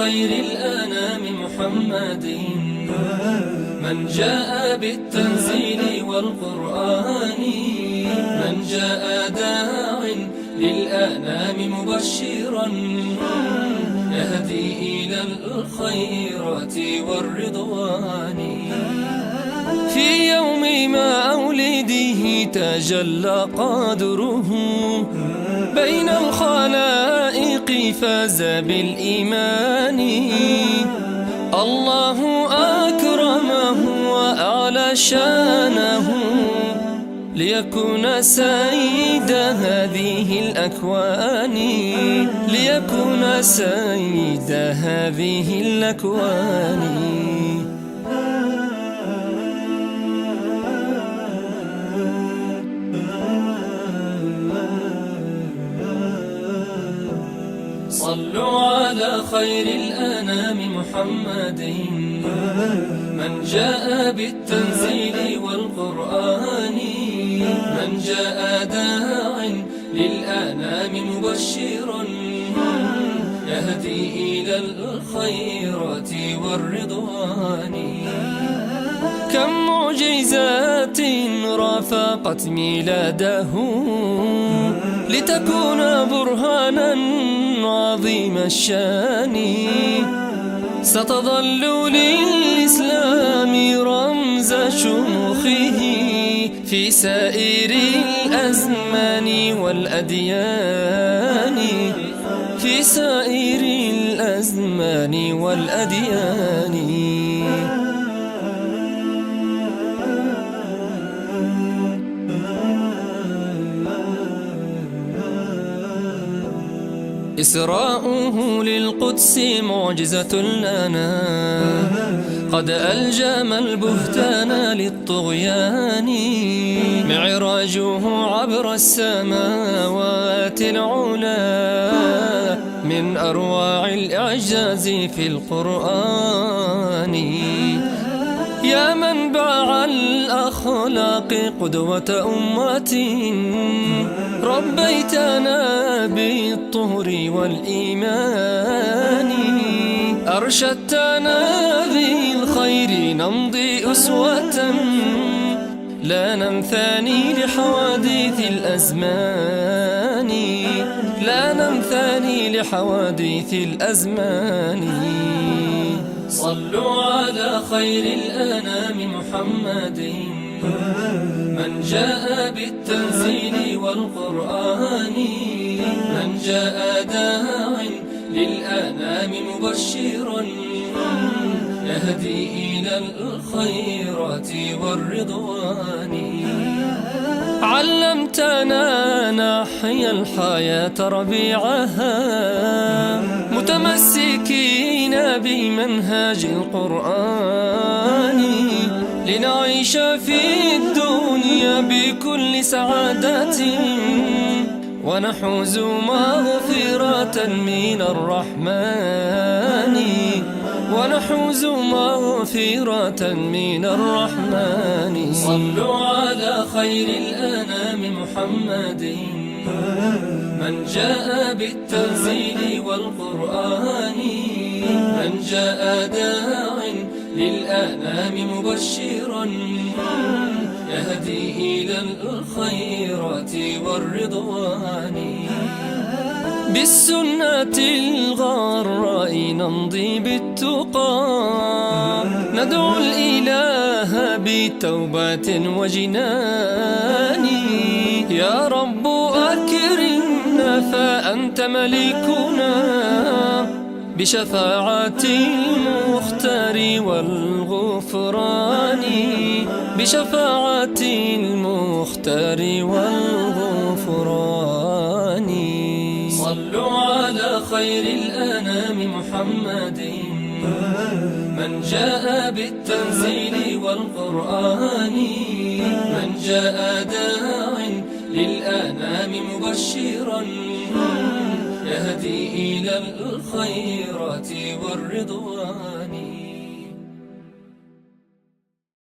خير الأنام محمد من جاء بالتنزيل والقرآن من جاء داع للأنام مبشرا يهدي إلى الخيرات والرضوان في يوم ما أولده تجلى قدره بين الخلائق فاز بالإيمان الله أكرمه وأعلى شانه ليكون سيد هذه الأكوان ليكون سيد هذه الأكوان صلوا على خير الأنام محمد من جاء بالتنزيل والقرآن من جاء داع للأنام مبشرا يهدي إلى الخيرات والرضوان كم معجزات رافقت ميلاده لتكون برهانا عظيم الشان ستظل للإسلام رمز شموخه في سائر الأزمان والأديان في سائر الأزمان والأديان إسراؤه للقدس معجزة لنا قد ألجم البهتان للطغيان معراجه عبر السماوات العلا من أروع الإعجاز في القرآن يا منبع الأخلاق قدوة أمة ربيتنا بالطهر والإيمان أرشدتنا بالخير نمضي أسوة لا ننثاني لحوادث الأزمان لا ننثاني لحوادث الأزمان صلوا على خير الأنام محمد من جاء بالتنزيل والقرآن من جاء داع للأنام مبشرا يهدي إلى الخيرات والرضوان علمتنا نحيا الحياة ربيعها متمسكين بمنهاج القرآن لنعيش في الدنيا بكل سعادة ونحوز مغفرة من الرحمن ونحوز مغفرة من الرحمن صلوا على خير الأنام محمد من جاء بالتنزيل والقرآن من جاء داع للأنام مبشرا يهدي إلى الخيرات والرضوان بالسنة الغراء نمضي بالتقى ندعو الإله بتوبة وجنان يا رب أكرمنا فأنت ملكنا بشفاعة المختار والغفران بشفاعة المختار والغفران صلوا على خير الأنام محمد من جاء بالتنزيل والقرآن من جاء داع للأنام مبشرا يهدي إلى الخيرات والرضوان